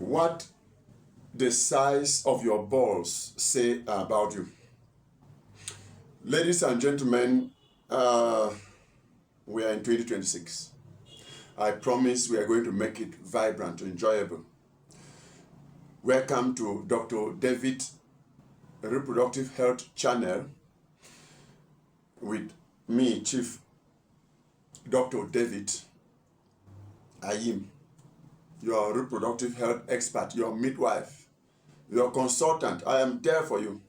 what the size of your balls say about you. Ladies and gentlemen, we are in 2026. I promise we are going to make it vibrant, enjoyable. Welcome to Dr. David Reproductive Health Channel with me, Chief Dr. David AYEM, your reproductive health expert, your midwife, your consultant. I am there for you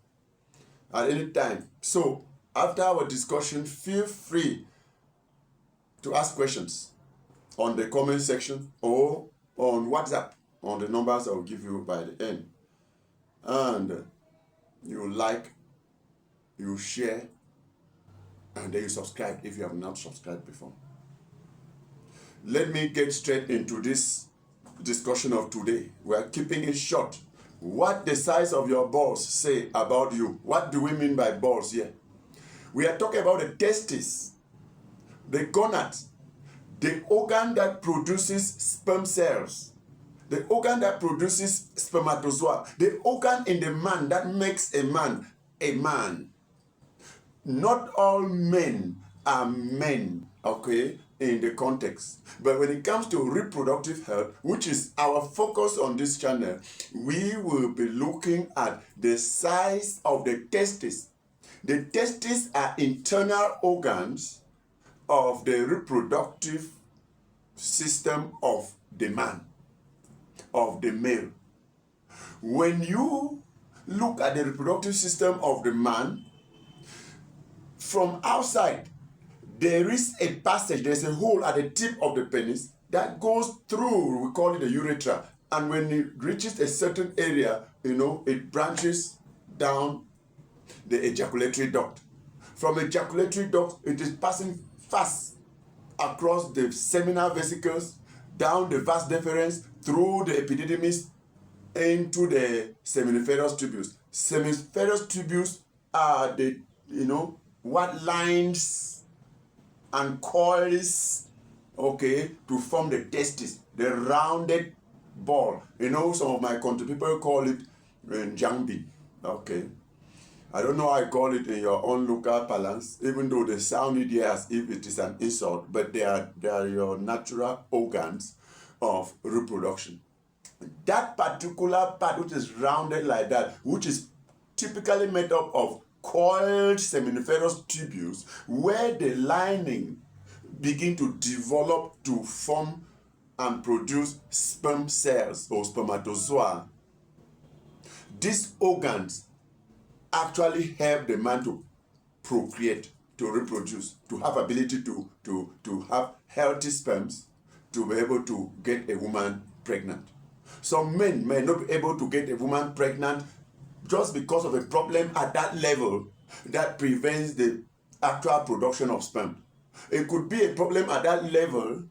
at any time. So after our discussion, feel free to ask questions on the comment section or on WhatsApp on the numbers I will give you by the end. And you like, you share, and then you subscribe if you have not subscribed before. Let me get straight into this discussion of today. We are keeping it short. What the size of your balls say about you? What do we mean by balls here? We are talking about the testes, the gonads, the organ that produces sperm cells, the organ that produces spermatozoa, the organ in the man that makes a man a man. Not all men are men, okay, in the context. But when it comes to reproductive health, which is our focus on this channel, we will be looking at the size of the testes. The testes are internal organs of the reproductive system of the man, of the male. When you look at the reproductive system of the man, from outside, there is a passage, there's a hole at the tip of the penis that goes through, we call it the urethra. And when it reaches a certain area, it branches down the ejaculatory duct. From ejaculatory duct, it is passing fast across the seminal vesicles, down the vas deferens, through the epididymis, into the seminiferous tubules. Seminiferous tubules are the, what lines and coils, okay, to form the testis, the rounded ball. Some of my country people call it jambi, okay. I don't know how I call it in your own local parlance, even though they sound it here as if it is an insult, but they are your natural organs of reproduction. That particular part which is rounded like that, which is typically made up of coiled seminiferous tubules, where the lining begin to develop to form and produce sperm cells or spermatozoa. These organs actually help the man to procreate, to reproduce, to have ability to have healthy sperms, to be able to get a woman pregnant. Some men may not be able to get a woman pregnant just because of a problem at that level that prevents the actual production of sperm. It could be a problem at that level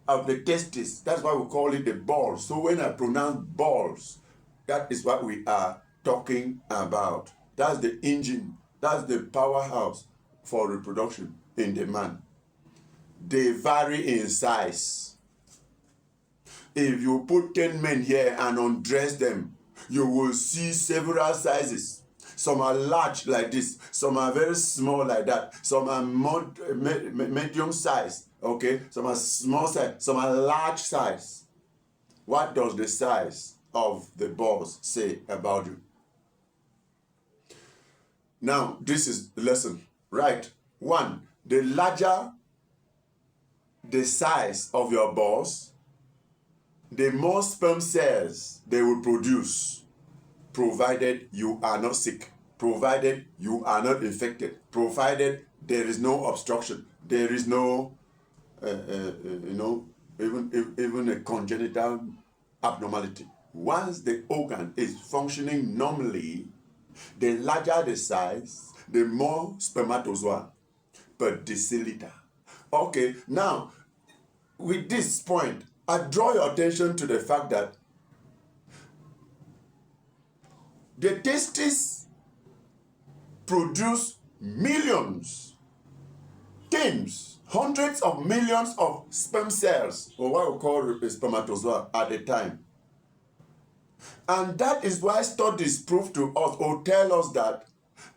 of the testes. That's why we call it the balls. So when I pronounce balls, that is what we are talking about. That's the engine. That's the powerhouse for reproduction in the man. They vary in size. If you put 10 men here and undress them, you will see several sizes. Some are large like this, some are very small like that, some are medium size, okay? Some are small size, some are large size. What does the size of the balls say about you? Now, this is the lesson, right? 1, the larger the size of your balls, the more sperm cells they will produce, provided you are not sick, provided you are not infected, provided there is no obstruction, there is no, even a congenital abnormality. Once the organ is functioning normally, the larger the size, the more spermatozoa per deciliter. Okay, now, with this point, I draw your attention to the fact that the testes produce millions, tens, hundreds of millions of sperm cells, or what we call spermatozoa at a time. And that is why studies prove to us or tell us that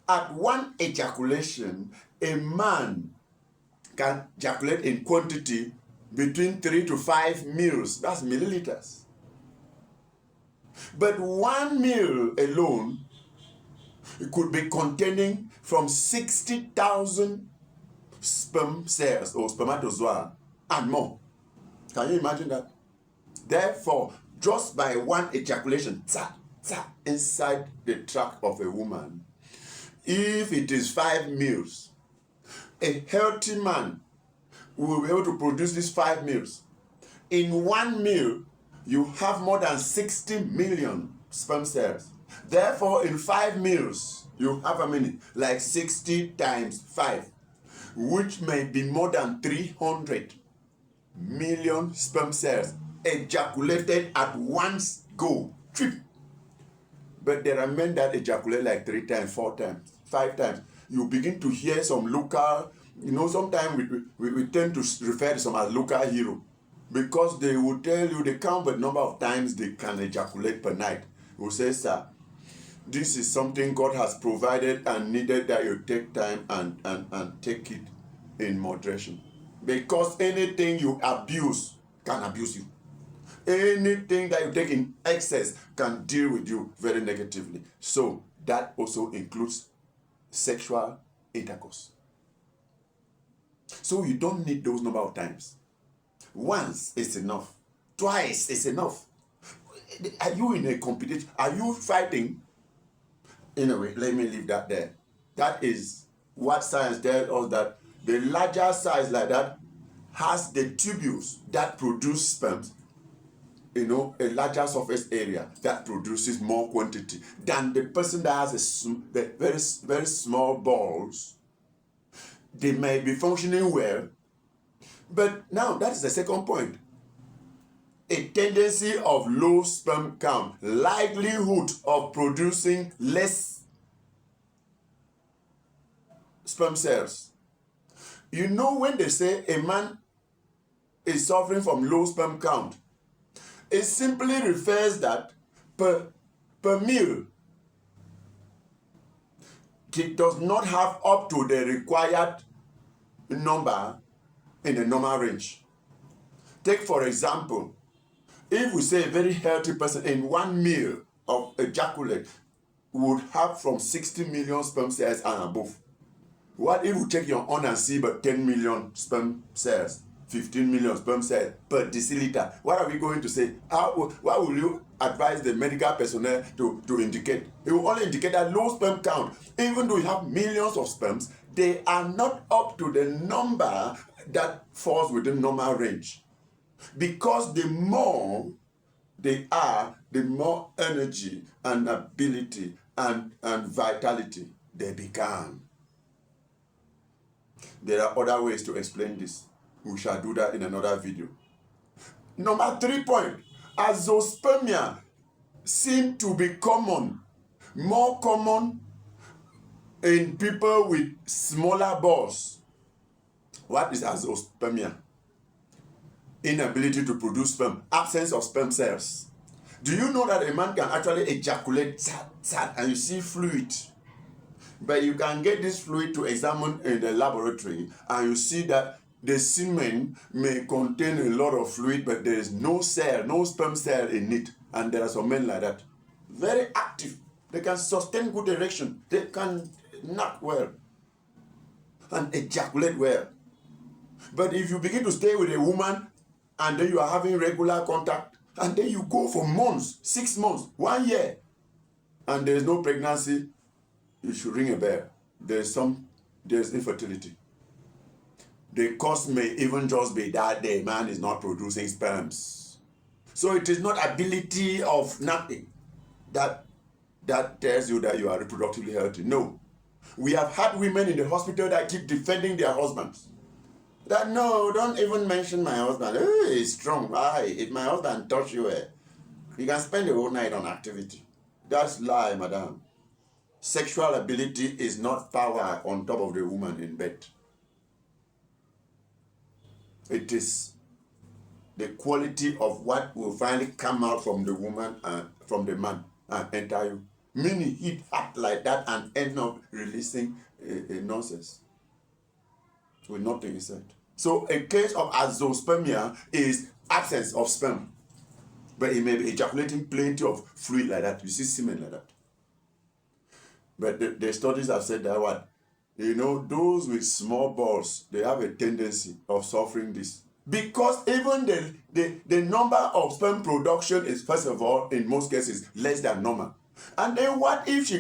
at one ejaculation, a man can ejaculate in quantity between 3 to 5 mils. That's milliliters. But 1 mil alone, it could be containing from 60,000 sperm cells or spermatozoa and more. Can you imagine that? Therefore, just by one ejaculation, inside the tract of a woman, if it is 5 mils, a healthy man will be able to produce these 5 mils. In 1 mil, you have more than 60 million sperm cells. Therefore, in 5 mils, you have how many? Like 60 times 5, which may be more than 300 million sperm cells ejaculated at once go. Trip. But there are men that ejaculate like 3 times, 4 times, 5 times. You begin to hear some local, sometimes we tend to refer to some as local hero, because they will tell you, they count the number of times they can ejaculate per night. They will say, sir, this is something God has provided and needed that you take time and take it in moderation. Because anything you abuse can abuse you. Anything that you take in excess can deal with you very negatively. So that also includes sexual intercourse. So you don't need those number of times. Once is enough. Twice is enough. Are you in a competition? Are you fighting? Anyway, let me leave that there. That is what science tells us, that the larger size like that has the tubules that produce sperms, a larger surface area that produces more quantity than the person that has the very, very small balls. They may be functioning well, but now that is the second point. A tendency of low sperm count, likelihood of producing less sperm cells. When they say a man is suffering from low sperm count, it simply refers that per mil, it does not have up to the required number in the normal range. Take for example, if we say a very healthy person in 1 mil of ejaculate would have from 60 million sperm cells and above. What if we take your own and see but 10 million sperm cells, 15 million sperm cells per deciliter? What are we going to say? What will you advise the medical personnel to indicate? It will only indicate that low sperm count. Even though you have millions of sperms, they are not up to the number that falls within normal range. Because the more they are, the more energy and ability and vitality they become. There are other ways to explain this. We shall do that in another video. Number 3 point, azoospermia seem to be more common in people with smaller balls. What is azoospermia? Inability to produce sperm, absence of sperm cells. Do you know that a man can actually ejaculate and you see fluid? But you can get this fluid to examine in the laboratory and you see that the semen may contain a lot of fluid, but there is no sperm cell in it. And there are some men like that. Very active. They can sustain good erection. They can knock well and ejaculate well. But if you begin to stay with a woman and then you are having regular contact, and then you go for months, 6 months, 1 year, and there is no pregnancy, you should ring a bell. There's infertility. The cause may even just be that the man is not producing sperms. So it is not ability of nothing that tells you that you are reproductively healthy. No. We have had women in the hospital that keep defending their husbands. That, no, don't even mention my husband. Hey, he's strong. If my husband touch you, you can spend the whole night on activity. That's lie, madam. Sexual ability is not power on top of the woman in bed. It is the quality of what will finally come out from the woman and from the man and enter you. Meaning heat act like that and end up releasing a nonsense with nothing inside. So a case of azoospermia is absence of sperm, but it may be ejaculating plenty of fluid like that. You see semen like that. But the studies have said that what? Those with small balls, they have a tendency of suffering this. Because even the number of sperm production is, first of all, in most cases, less than normal. And then what if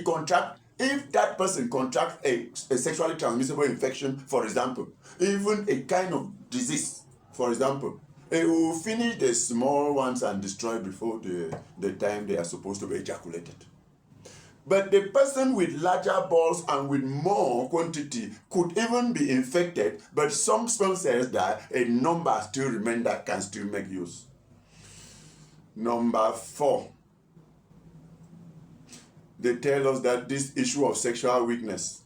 if that person contracts a sexually transmissible infection, for example, even a kind of disease, for example, it will finish the small ones and destroy before the time they are supposed to be ejaculated. But the person with larger balls and with more quantity could even be infected, but some sperm cells die, a number still remain that can still make use. Number 4. They tell us that this issue of sexual weakness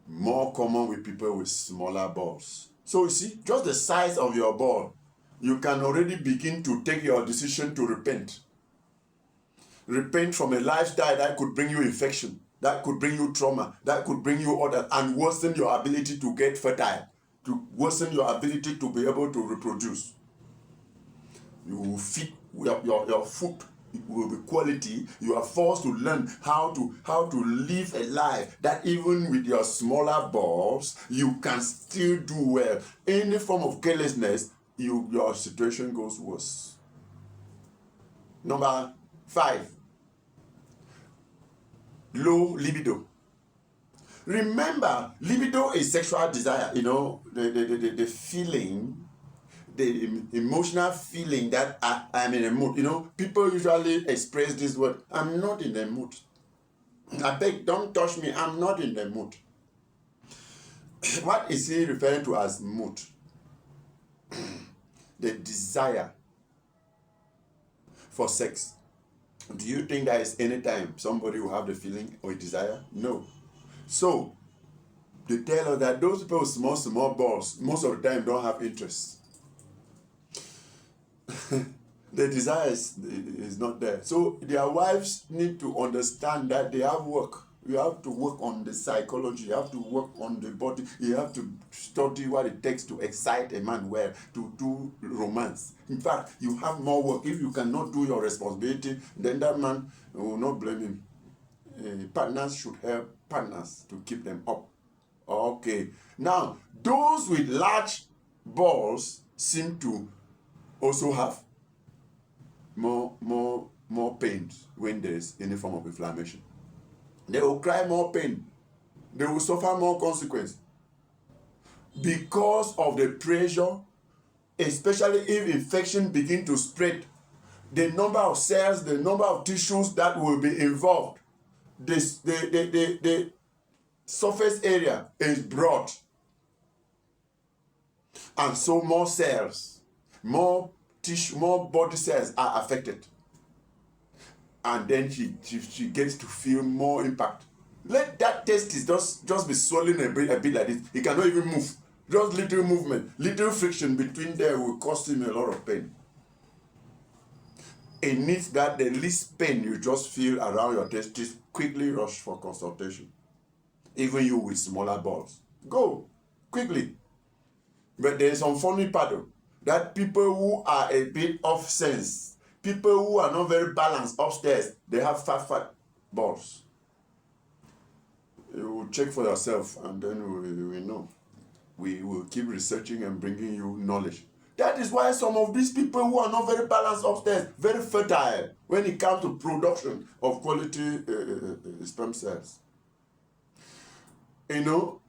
more common with people with smaller balls. So you see, just the size of your ball, you can already begin to take your decision to repent. Repent from a lifestyle that could bring you infection, that could bring you trauma, that could bring you other, and worsen your ability to get fertile, to worsen your ability to be able to reproduce. You will fit your food will be quality. You are forced to learn how to live a life that even with your smaller balls, you can still do well. Any form of carelessness, your situation goes worse. Number 5, low libido. Remember, libido is sexual desire. The feeling, the emotional feeling that I'm in a mood. People usually express this word, I'm not in the mood. I beg, don't touch me, I'm not in the mood. What is he referring to as mood? The desire for sex. Do you think there is any time somebody will have the feeling or a desire? No. So, they tell us that those people with small balls, most of the time don't have interest. The desire is not there. So their wives need to understand that they have work. You have to work on the psychology. You have to work on the body. You have to study what it takes to excite a man well, to do romance. In fact, you have more work. If you cannot do your responsibility, then that man will not blame him. Partners should help partners to keep them up. Okay. Now, those with large balls seem to also have more pain when there is any form of inflammation. They will cry more pain. They will suffer more consequence because of the pressure, especially if infection begin to spread. The number of cells, the number of tissues that will be involved, the surface area is broad, and so more cells, more tissue, more body cells are affected, and then she gets to feel more impact. Let that testis just be swollen a bit like this. He cannot even move. Just little movement, little friction between them will cause him a lot of pain. It needs that the least pain you just feel around your testis, quickly rush for consultation. Even you with smaller balls, go quickly. But there is some funny part that people who are a bit off sense, people who are not very balanced upstairs, they have fat balls. You will check for yourself, and then we know. We will keep researching and bringing you knowledge. That is why some of these people who are not very balanced upstairs, very fertile when it comes to production of quality sperm cells. Oh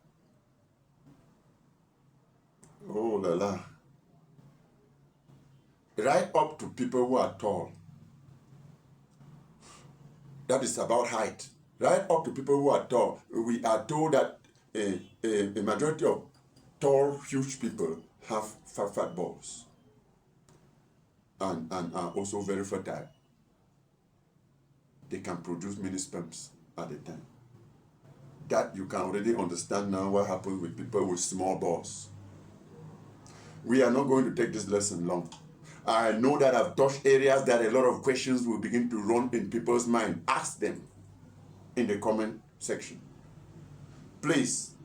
la la. Right up to people who are tall. That is about height. Right up to people who are tall. We are told that a majority of tall, huge people have fat balls and are also very fertile. They can produce many sperms at a time. That you can already understand now what happens with people with small balls. We are not going to take this lesson long. I know that I've touched areas that a lot of questions will begin to run in people's mind. Ask them in the comment section. Please,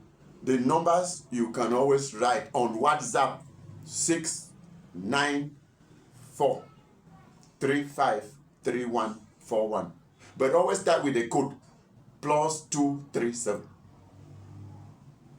the numbers you can always write on WhatsApp: 694353141. But always start with the code +237.